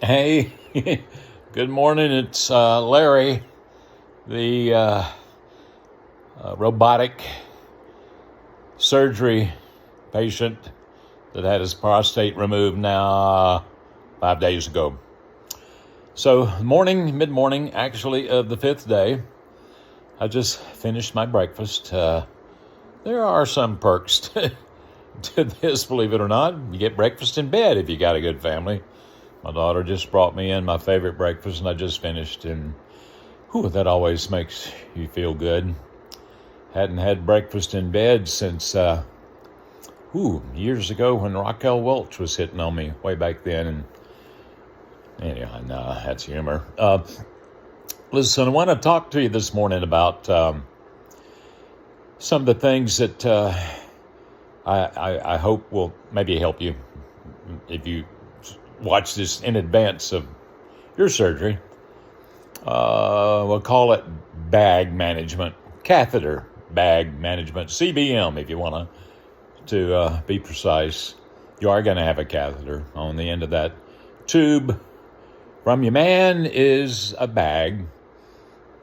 Hey, good morning. It's Larry, the robotic surgery patient that had his prostate removed now 5 days ago. So, mid-morning, actually, of the fifth day, I just finished my breakfast. There are some perks to this, believe it or not. You get breakfast in bed if you got a good family. My daughter just brought me in my favorite breakfast, and I just finished, and that always makes you feel good. Hadn't had breakfast in bed since, years ago when Raquel Welch was hitting on me way back then, and anyhow, no, that's humor. Listen, I want to talk to you this morning about some of the things that I hope will maybe help you if you watch this in advance of your surgery. We'll call it bag management, catheter bag management, CBM if you want to be precise. You are going to have a catheter on the end of that tube. From your man is a bag.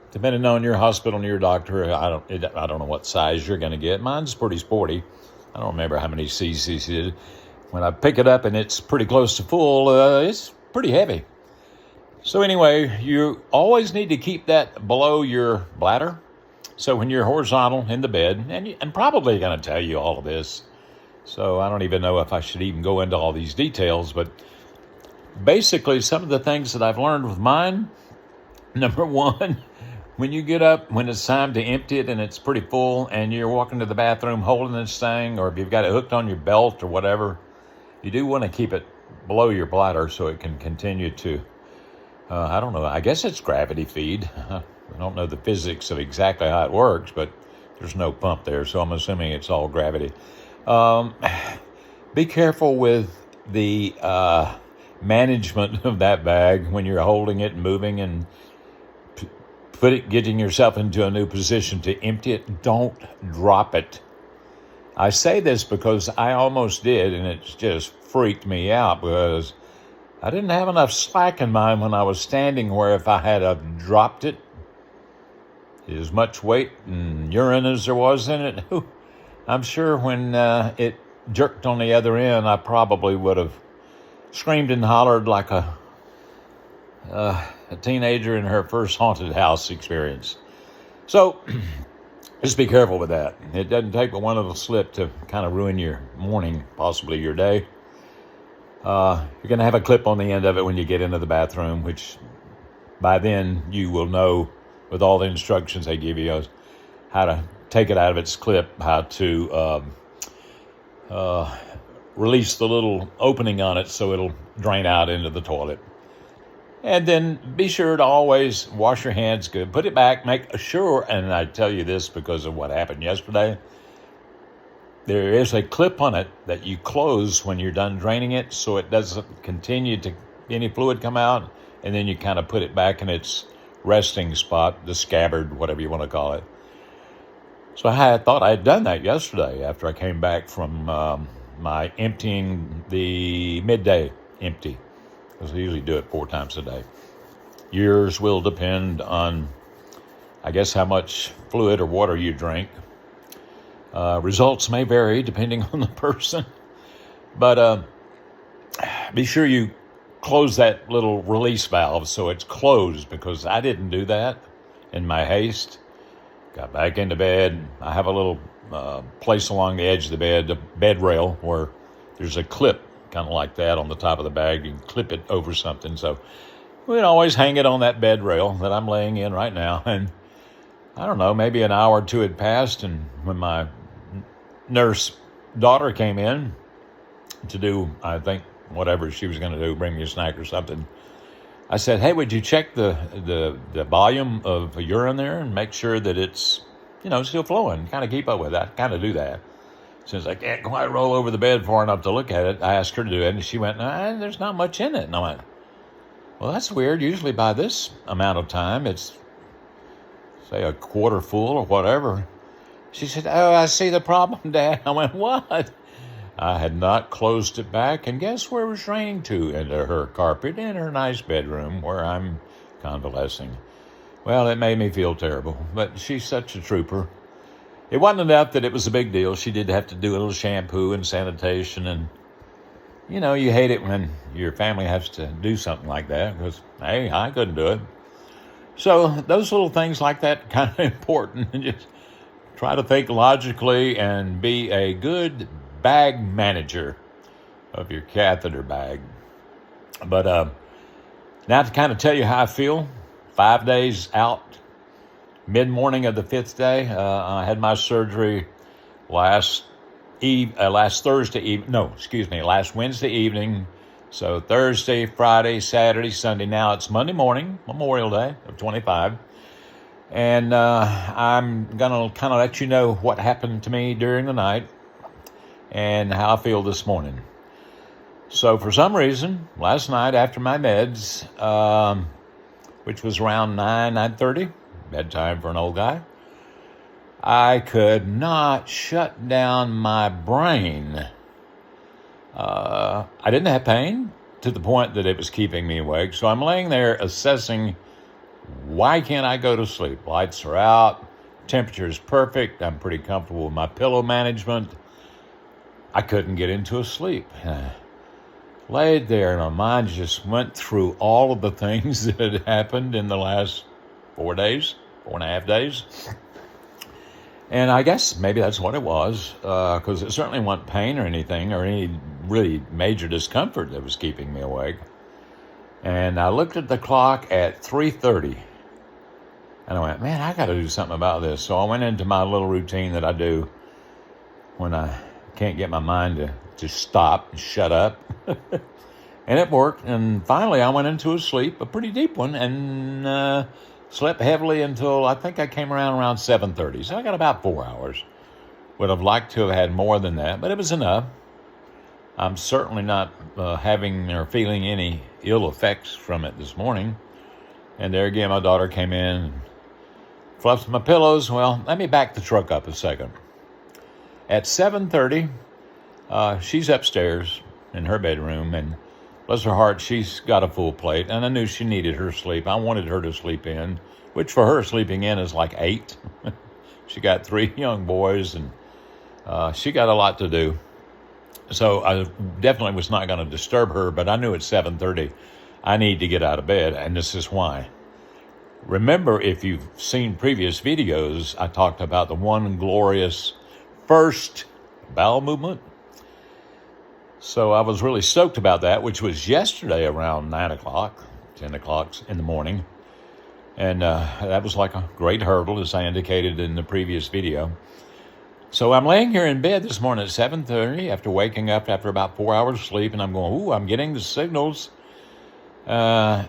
Depending on your hospital and your doctor, I don't know what size you're going to get. Mine's pretty sporty. I don't remember how many cc's it is. When I pick it up and it's pretty close to full, it's pretty heavy. So anyway, you always need to keep that below your bladder. So when you're horizontal in the bed, and I'm probably going to tell you all of this, so I don't even know if I should even go into all these details, but basically some of the things that I've learned with mine, number one, when you get up, when it's time to empty it and it's pretty full and you're walking to the bathroom holding this thing, or if you've got it hooked on your belt or whatever, you do want to keep it below your bladder so it can continue to, I don't know, I guess it's gravity feed. I don't know the physics of exactly how it works, but there's no pump there, so I'm assuming it's all gravity. Be careful with the management of that bag when you're holding it and moving and getting yourself into a new position to empty it. Don't drop it. I say this because I almost did, and it's just freaked me out because I didn't have enough slack in mine when I was standing where if I had dropped it, as much weight and urine as there was in it, I'm sure when it jerked on the other end, I probably would have screamed and hollered like a teenager in her first haunted house experience. So just be careful with that. It doesn't take but one little slip to kind of ruin your morning, possibly your day. You're going to have a clip on the end of it when you get into the bathroom, which by then you will know with all the instructions they give you how to take it out of its clip, how to release the little opening on it so it'll drain out into the toilet. And then be sure to always wash your hands good. Put it back, make sure, and I tell you this because of what happened yesterday, there is a clip on it that you close when you're done draining it so it doesn't continue to any fluid come out, and then you kind of put it back in its resting spot, the scabbard, whatever you want to call it. So I thought I had done that yesterday after I came back from my emptying the midday empty. Because I usually do it 4 times a day. Yours will depend on, I guess, how much fluid or water you drink. Results may vary depending on the person. But be sure you close that little release valve so it's closed, because I didn't do that in my haste. Got back into bed. I have a little place along the edge of the bed, the bed rail, where there's a clip kind of like that on the top of the bag. You can clip it over something. So we can always hang it on that bed rail that I'm laying in right now. And I don't know, maybe an hour or two had passed, and when my nurse daughter came in to do, I think, whatever she was going to do, bring me a snack or something, I said, hey, would you check the volume of urine there and make sure that it's, still flowing, kind of keep up with that, kind of do that. Since I can't quite roll over the bed far enough to look at it, I asked her to do it, and she went, nah, there's not much in it. And I went, well, that's weird. Usually by this amount of time, it's, say, a quarter full or whatever. She said, oh, I see the problem, Dad. I went, what? I had not closed it back, and guess where it was raining to? Into her carpet in her nice bedroom where I'm convalescing. Well, it made me feel terrible, but she's such a trooper. It wasn't enough that it was a big deal. She did have to do a little shampoo and sanitation, and you hate it when your family has to do something like that because, hey, I couldn't do it. So those little things like that kind of important. And just try to think logically and be a good bag manager of your catheter bag. But now to kind of tell you how I feel, 5 days out, mid-morning of the 5th day, I had my surgery last Wednesday evening. So Thursday, Friday, Saturday, Sunday. Now it's Monday morning, Memorial Day of 25. And I'm going to kind of let you know what happened to me during the night and how I feel this morning. So for some reason, last night after my meds, which was around 9:30, bedtime for an old guy, I could not shut down my brain. I didn't have pain to the point that it was keeping me awake. So I'm laying there assessing, why can't I go to sleep? Lights are out. Temperature is perfect. I'm pretty comfortable with my pillow management. I couldn't get into a sleep. Laid there and my mind just went through all of the things that had happened in the last 4.5 days. And I guess maybe that's what it was, because it certainly wasn't pain or anything or any really major discomfort that was keeping me awake. And I looked at the clock at 3:30, and I went, man, I got to do something about this. So I went into my little routine that I do when I can't get my mind to just stop and shut up. And it worked. And finally I went into a sleep, a pretty deep one, and slept heavily until I think I came around 7:30. So I got about 4 hours. Would have liked to have had more than that, but it was enough. I'm certainly not having or feeling any ill effects from it this morning. And there again, my daughter came in and fluffed my pillows. Well, let me back the truck up a second. At 7:30, she's upstairs in her bedroom, and bless her heart, she's got a full plate, and I knew she needed her sleep. I wanted her to sleep in, which for her, sleeping in is like 8. She got 3 young boys, and she got a lot to do. So I definitely was not going to disturb her, but I knew at 7:30 I need to get out of bed, and this is why. Remember, if you've seen previous videos, I talked about the one glorious first bowel movement. So I was really stoked about that, which was yesterday around 9 o'clock, 10 o'clock in the morning. And that was like a great hurdle, as I indicated in the previous video. So I'm laying here in bed this morning at 7:30 after waking up after about 4 hours sleep, and I'm going, I'm getting the signals. And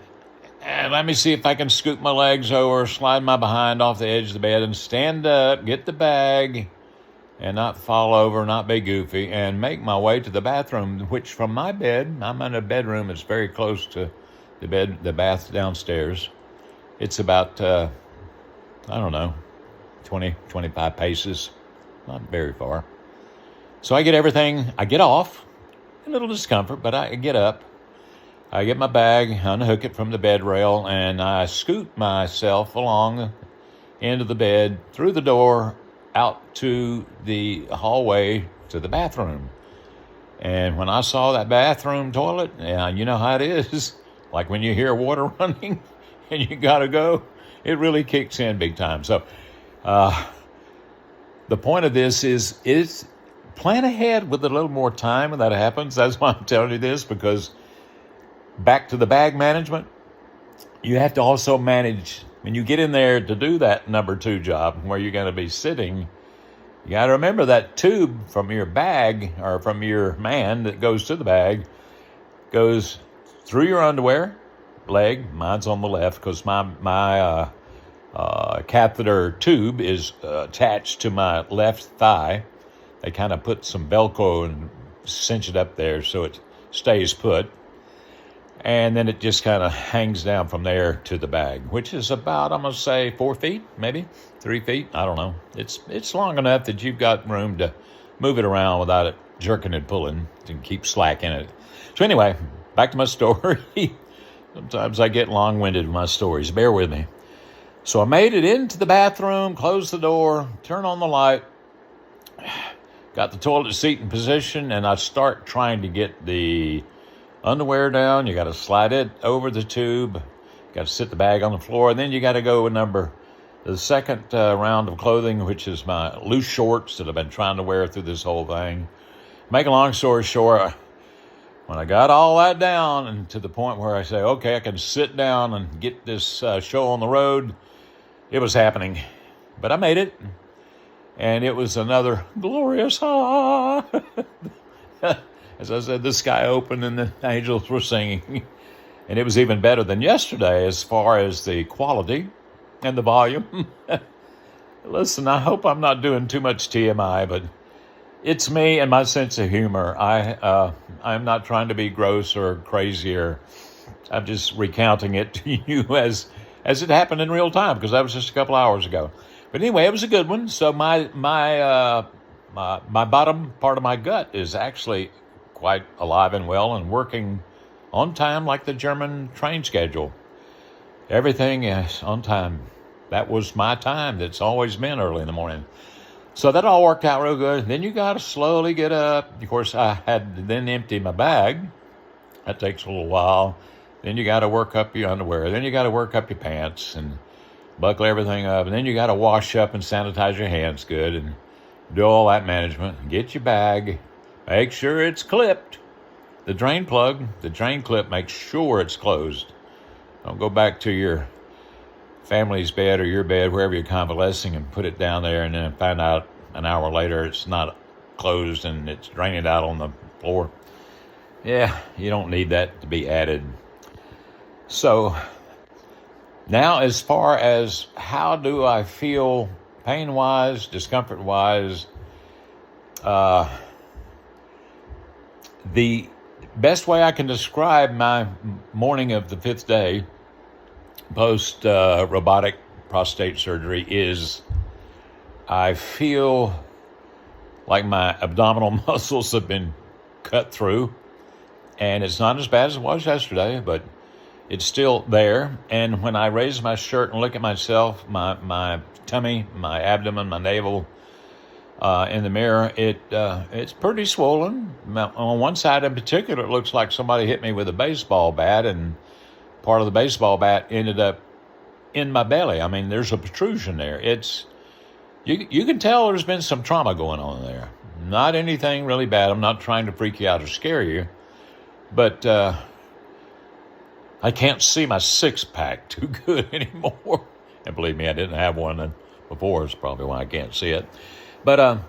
let me see if I can scoop my legs over, slide my behind off the edge of the bed, and stand up, get the bag, and not fall over, not be goofy, and make my way to the bathroom, which from my bed, I'm in a bedroom that's very close to the bath downstairs. It's about, 20, 25 paces, not very far. So I get off, a little discomfort, but I get up. I get my bag, unhook it from the bed rail, and I scoot myself along the end of the bed, through the door, out to the hallway to the bathroom. And when I saw that bathroom toilet, you know how it is, like when you hear water running and you gotta go, it really kicks in big time. So the point of this is plan ahead with a little more time when that happens. That's why I'm telling you this, because back to the bag management, you have to also manage, when you get in there to do that number 2 job where you're going to be sitting, you got to remember that tube from your bag or from your man that goes to the bag goes through your underwear leg. Mine's on the left because my catheter tube is attached to my left thigh. They kind of put some Velcro and cinch it up there so it stays put. And then it just kind of hangs down from there to the bag, which is about, I'm going to say 4 feet, maybe 3 feet. I don't know. It's long enough that you've got room to move it around without it jerking and pulling to keep slack in it. So anyway, back to my story. Sometimes I get long-winded with my stories. Bear with me. So I made it into the bathroom, closed the door, turned on the light, got the toilet seat in position, and I start trying to get the underwear down. You got to slide it over the tube. Got to sit the bag on the floor, and then you got to go the second round of clothing, which is my loose shorts that I've been trying to wear through this whole thing. Make a long story short, when I got all that down and to the point where I say, okay, I can sit down and get this show on the road, it was happening. But I made it, and it was another glorious As I said, the sky opened and the angels were singing. And it was even better than yesterday as far as the quality and the volume. Listen, I hope I'm not doing too much TMI, but it's me and my sense of humor. I'm not trying to be gross or crazy, or I'm just recounting it to you as it happened in real time, because that was just a couple hours ago. But anyway, it was a good one. So my bottom part of my gut is actually quite alive and well and working on time, like the German train schedule. Everything is on time. That was my time. That's always been early in the morning. So that all worked out real good. Then you got to slowly get up. Of course, I had to then empty my bag. That takes a little while. Then you got to work up your underwear. Then you got to work up your pants and buckle everything up. And then you got to wash up and sanitize your hands good and do all that management. Get your bag. Make sure it's clipped. The drain clip, make sure it's closed. Don't go back to your family's bed or your bed, wherever you're convalescing, and put it down there and then find out an hour later it's not closed and it's draining out on the floor. Yeah, you don't need that to be added. So now, as far as how do I feel pain-wise, discomfort-wise, the best way I can describe my morning of the 5th day post robotic prostate surgery is I feel like my abdominal muscles have been cut through, and it's not as bad as it was yesterday, but it's still there. And when I raise my shirt and look at myself, my tummy, my abdomen, my navel, in the mirror, it's pretty swollen. On one side in particular, it looks like somebody hit me with a baseball bat, and part of the baseball bat ended up in my belly. I mean, there's a protrusion there. You can tell there's been some trauma going on there. Not anything really bad. I'm not trying to freak you out or scare you, but I can't see my six-pack too good anymore. And believe me, I didn't have one before. It's probably why I can't see it. But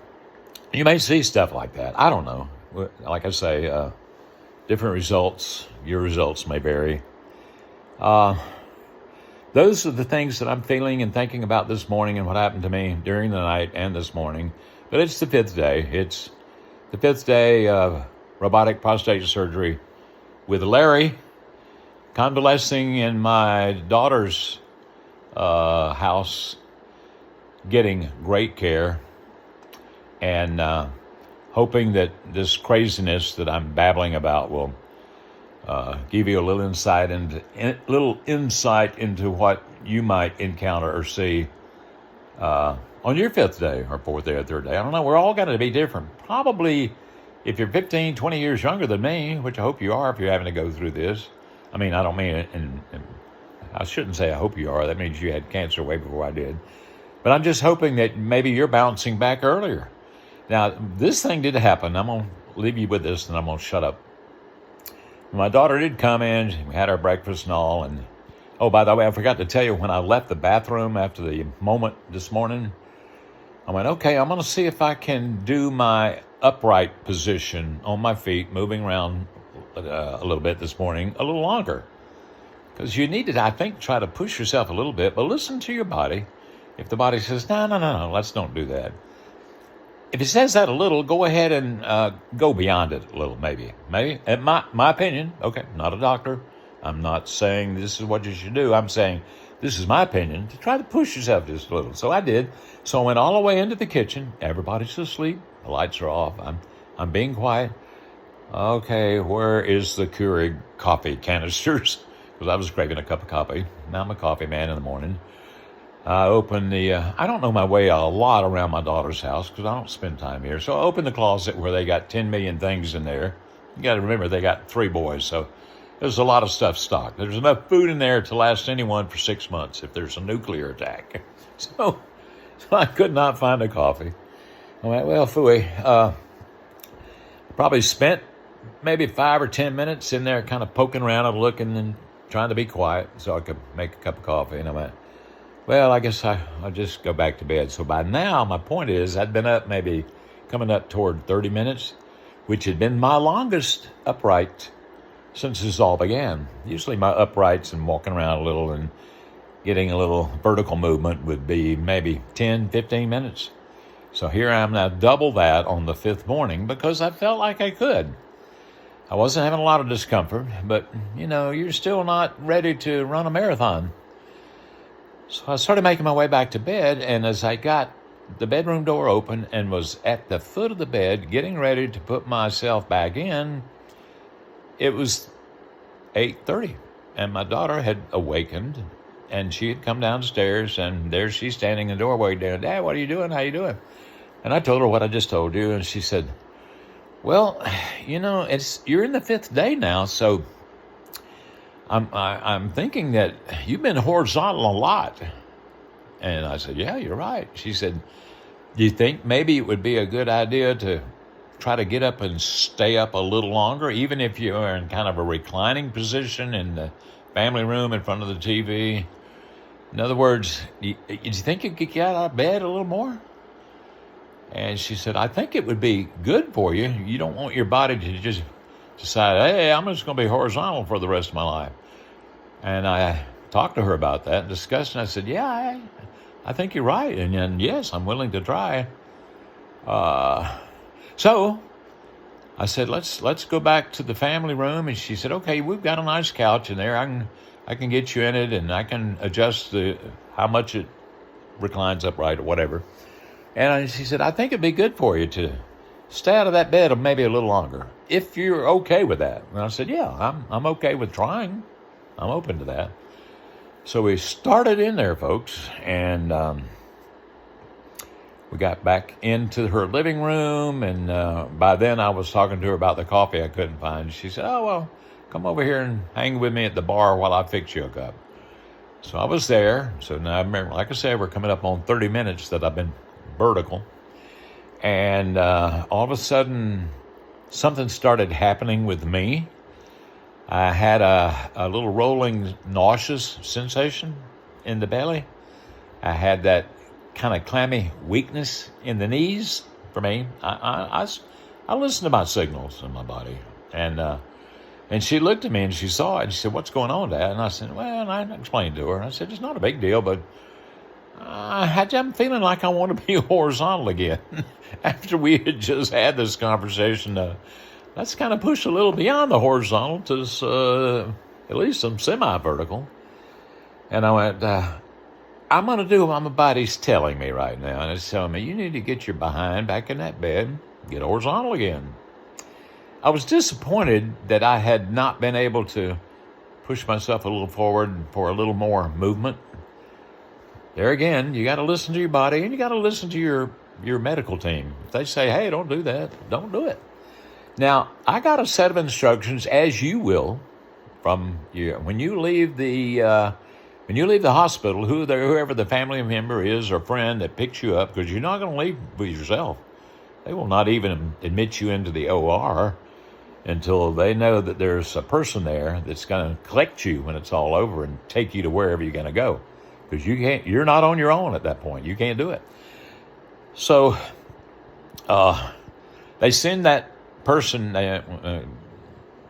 you may see stuff like that. I don't know. Like I say, different results. Your results may vary. Those are the things that I'm feeling and thinking about this morning and what happened to me during the night and this morning. But it's the 5th day. It's the 5th day of robotic prostate surgery with Larry convalescing in my daughter's house, getting great care, and hoping that this craziness that I'm babbling about will give you a little insight into what you might encounter or see on your 5th day or 4th day or 3rd day. I don't know. We're all going to be different. Probably if you're 15, 20 years younger than me, which I hope you are if you're having to go through this. I mean, I don't mean it, and I shouldn't say I hope you are. That means you had cancer way before I did. But I'm just hoping that maybe you're bouncing back earlier. Now, this thing did happen. I'm going to leave you with this, and I'm going to shut up. My daughter did come in. We had our breakfast and all. And, oh, by the way, I forgot to tell you, when I left the bathroom after the moment this morning, I went, okay, I'm going to see if I can do my upright position on my feet, moving around a little bit this morning, a little longer. Because you need to, I think, try to push yourself a little bit, but listen to your body. If the body says, no, let's don't do that. If it says that a little, go ahead and go beyond it a little, maybe. In my opinion, okay, not a doctor. I'm not saying this is what you should do. I'm saying this is my opinion, to try to push yourself just a little. So I did. So I went all the way into the kitchen. Everybody's asleep. The lights are off. I'm I'm being quiet. Okay, where is the Keurig coffee canisters? Because I was craving a cup of coffee. Now I'm a coffee man in the morning. I opened I don't know my way a lot around my daughter's house because I don't spend time here. So I opened the closet where they got 10 million things in there. You got to remember, they got 3 boys, so there's a lot of stuff stocked. There's enough food in there to last anyone for 6 months if there's a nuclear attack. So I could not find a coffee. I went, well, phooey. Probably spent maybe 5 or 10 minutes in there kind of poking around and looking and trying to be quiet so I could make a cup of coffee. And I went, well, I guess I'll just go back to bed. So by now, my point is I'd been up maybe coming up toward 30 minutes, which had been my longest upright since this all began. Usually my uprights and walking around a little and getting a little vertical movement would be maybe 10, 15 minutes. So here I am now, double that on the 5th morning because I felt like I could. I wasn't having a lot of discomfort, but, you're still not ready to run a marathon. So I started making my way back to bed, and as I got the bedroom door open and was at the foot of the bed getting ready to put myself back in, it was 8:30, and my daughter had awakened, and she had come downstairs, and there she's standing in the doorway doing, Dad, what are you doing? How you doing? And I told her what I just told you, and she said, well, you're in the 5th day now, so I'm thinking that you've been horizontal a lot. And I said, yeah, you're right. She said, do you think maybe it would be a good idea to try to get up and stay up a little longer, even if you're in kind of a reclining position in the family room in front of the TV? In other words, do you think you could get out of bed a little more? And she said, I think it would be good for you. You don't want your body to just decide, hey, I'm just going to be horizontal for the rest of my life. And I talked to her about that and discussed, and I said, yeah, I think you're right. And yes, I'm willing to try. So I said, let's go back to the family room. And she said, okay, we've got a nice couch in there. I can get you in it, and I can adjust how much it reclines upright or whatever. And she said, I think it'd be good for you to stay out of that bed maybe a little longer, if you're okay with that. And I said, yeah, I'm okay with trying. I'm open to that. So we started in there, folks, and we got back into her living room, and by then I was talking to her about the coffee I couldn't find. She said, oh, well, come over here and hang with me at the bar while I fix you a cup. So I was there. So now I remember, like I said, we're coming up on 30 minutes that I've been vertical. And all of a sudden, something started happening with me. I had a little rolling, nauseous sensation in the belly. I had that kind of clammy weakness in the knees for me. I listened to my signals in my body. And she looked at me and she saw it. And she said, what's going on, Dad? And I said, well, and I explained to her. I said, it's not a big deal, but I'm feeling like I want to be horizontal again. After we had just had this conversation, let's kind of push a little beyond the horizontal to at least some semi-vertical. And I went, I'm going to do what my body's telling me right now. And it's telling me, you need to get your behind back in that bed, get horizontal again. I was disappointed that I had not been able to push myself a little forward for a little more movement. There again, you got to listen to your body, and you got to listen to your medical team. If they say, hey, don't do that, don't do it. Now, I got a set of instructions, as you will, from you. When you leave the hospital, whoever the family member is or friend that picks you up, because you're not going to leave with yourself. They will not even admit you into the OR until they know that there's a person there that's going to collect you when it's all over and take you to wherever you're going to go. Because you're not on your own at that point. You can't do it. So they send that person,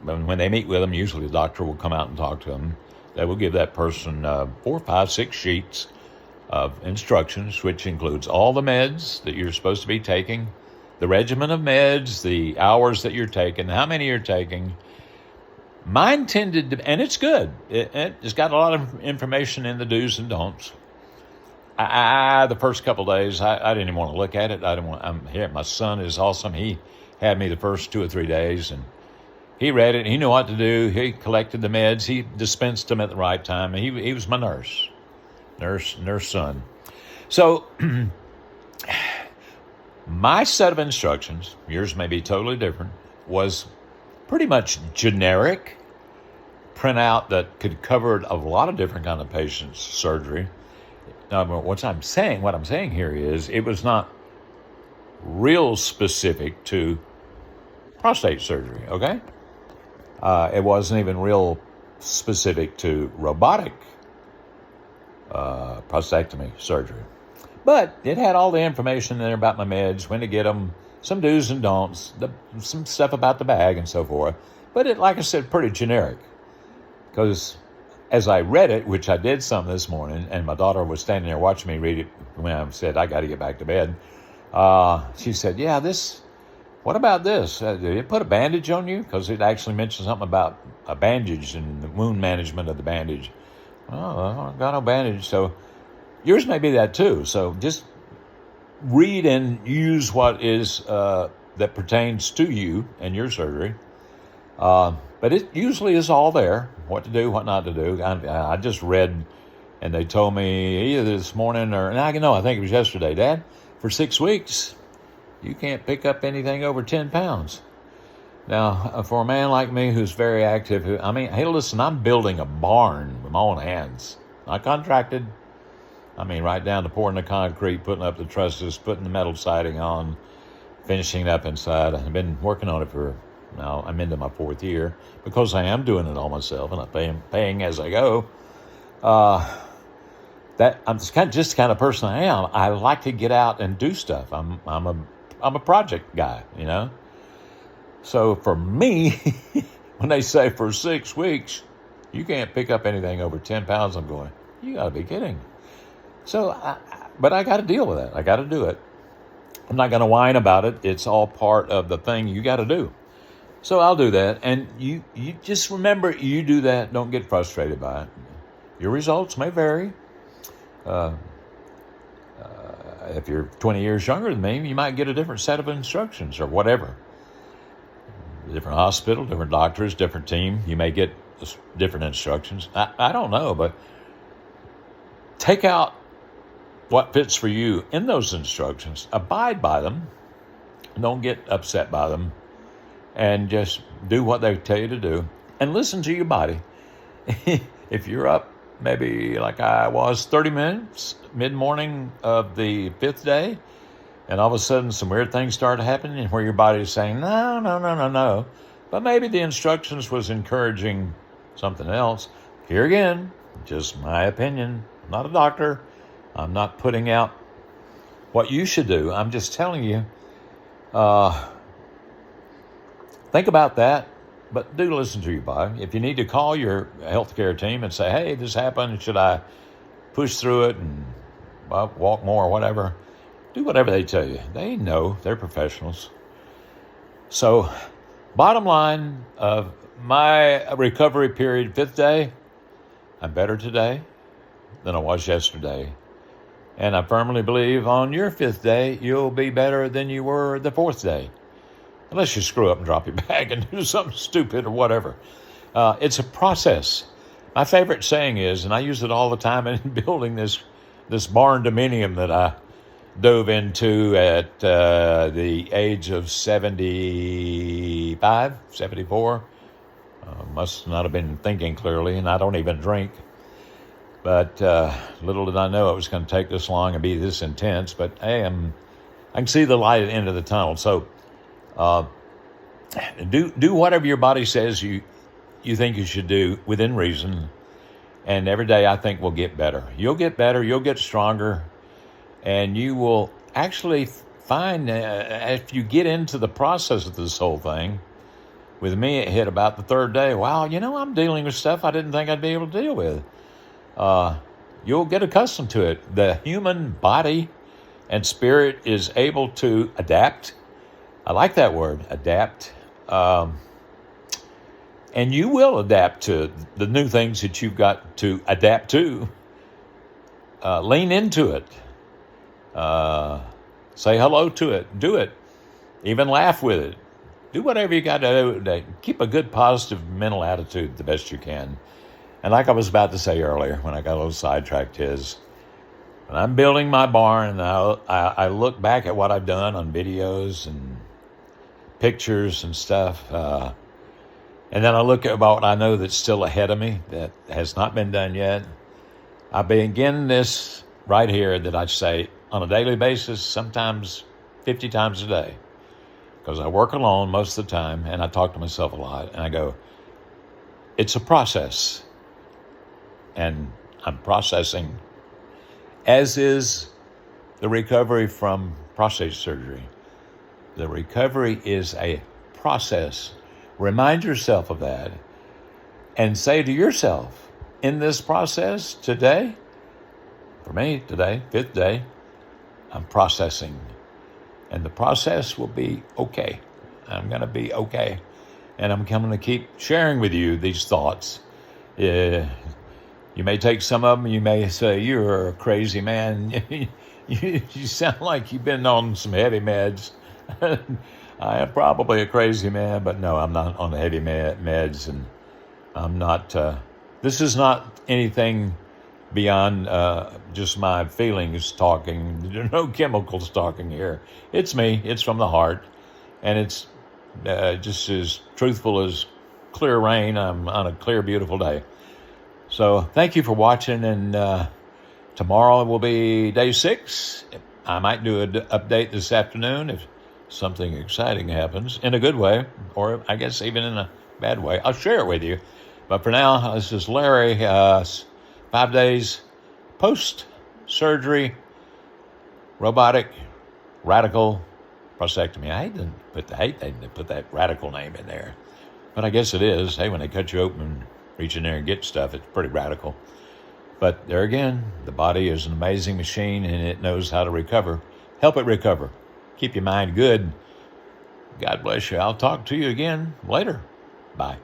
when they meet with them, usually the doctor will come out and talk to them. They will give that person 4, 5, 6 sheets of instructions, which includes all the meds that you're supposed to be taking, the regimen of meds, the hours that you're taking, how many you're taking. Mine tended to, and it's good. It's got a lot of information in the do's and don'ts. The first couple of days, I didn't even want to look at it. I didn't want. I'm here. My son is awesome. He had me the first 2 or 3 days, and he read it. He knew what to do. He collected the meds. He dispensed them at the right time. And he was my nurse son. So my set of instructions, yours may be totally different, was pretty much generic printout that could cover a lot of different kind of patients' surgery. Now, what I'm saying here is it was not real specific to prostate surgery, okay? It wasn't even real specific to robotic prostatectomy surgery. But it had all the information in there about my meds, when to get them, some do's and don'ts, some stuff about the bag and so forth. But it, like I said, pretty generic. Because as I read it, which I did some this morning, and my daughter was standing there watching me read it when I said, I got to get back to bed. She said, yeah, what about this? Did it put a bandage on you? Because it actually mentioned something about a bandage and the wound management of the bandage. Oh, I got no bandage. So yours may be that too. So just read and use what is that pertains to you and your surgery. But it usually is all there, what to do, what not to do. I just read, and they told me either this morning or, and I think it was yesterday, Dad, for 6 weeks, you can't pick up anything over 10 pounds. Now, for a man like me who's very active, hey, listen, I'm building a barn with my own hands. Not contracted. Right down to pouring the concrete, putting up the trusses, putting the metal siding on, finishing it up inside. I've been working on it now I'm into my 4th year because I am doing it all myself and I'm paying as I go. That I'm just the kind of person I am. I like to get out and do stuff. I'm a project guy, So for me, when they say for 6 weeks, you can't pick up anything over 10 pounds, I'm going, you got to be kidding. So, but I got to deal with that. I got to do it. I'm not going to whine about it. It's all part of the thing you got to do. So I'll do that. And you just remember, you do that. Don't get frustrated by it. Your results may vary. If you're 20 years younger than me, you might get a different set of instructions or whatever. Different hospital, different doctors, different team. You may get different instructions. I don't know, but take out what fits for you in those instructions. Abide by them. Don't get upset by them. And just do what they tell you to do. And listen to your body. If you're up maybe like I was 30 minutes mid-morning of the 5th day, and all of a sudden some weird things started happening where your body is saying, no. But maybe the instructions was encouraging something else. Here again, just my opinion. I'm not a doctor. I'm not putting out what you should do. I'm just telling you, think about that, but do listen to your body. If you need to call your healthcare team and say, hey, this happened, should I push through it and walk more or whatever, do whatever they tell you. They know. They're professionals. So, bottom line of my recovery period, 5th day, I'm better today than I was yesterday. And I firmly believe on your 5th day, you'll be better than you were the 4th day. Unless you screw up and drop your bag and do something stupid or whatever. It's a process. My favorite saying is, and I use it all the time in building this barn dominium that I dove into at the age of 75, 74. Must not have been thinking clearly, and I don't even drink. But little did I know it was going to take this long and be this intense. But hey, I can see the light at the end of the tunnel. So do whatever your body says you think you should do within reason. And every day I think will get better. You'll get better. You'll get stronger. And you will actually find, if you get into the process of this whole thing, with me it hit about the 3rd day. Wow, I'm dealing with stuff I didn't think I'd be able to deal with. You'll get accustomed to it. The human body and spirit is able to adapt. I like that word, adapt. And you will adapt to the new things that you've got to adapt to. Lean into it. Say hello to it. Do it. Even laugh with it. do whatever you got to do to keep a good, positive mental attitude the best you can. And like I was about to say earlier, when I got a little sidetracked, is when I'm building my barn and I look back at what I've done on videos and pictures and stuff, and then I look at what I know that's still ahead of me that has not been done yet. I begin this right here that I say on a daily basis, sometimes 50 times a day, because I work alone most of the time and I talk to myself a lot, and I go, it's a process, and I'm processing, as is the recovery from prostate surgery. The recovery is a process. Remind yourself of that and say to yourself, in this process today, for me today, 5th day, I'm processing. And the process will be okay. I'm going to be okay. And I'm coming to keep sharing with you these thoughts. You may take some of them. You may say, you're a crazy man. You sound like you've been on some heavy meds. I am probably a crazy man, but no, I'm not on the heavy meds. And I'm not, this is not anything beyond just my feelings talking. There are no chemicals talking here. It's me. It's from the heart. And it's just as truthful as clear rain on a clear, beautiful day. So thank you for watching. And tomorrow will be day 6. I might do an update this afternoon if something exciting happens in a good way, or I guess even in a bad way. I'll share it with you. But for now, this is Larry. 5 days post-surgery, robotic, radical prostatectomy. I hate they put that radical name in there. But I guess it is. Hey, when they cut you open and reach in there and get stuff, it's pretty radical. But there again, the body is an amazing machine, and it knows how to recover. Help it recover. Keep your mind good. God bless you. I'll talk to you again later. Bye.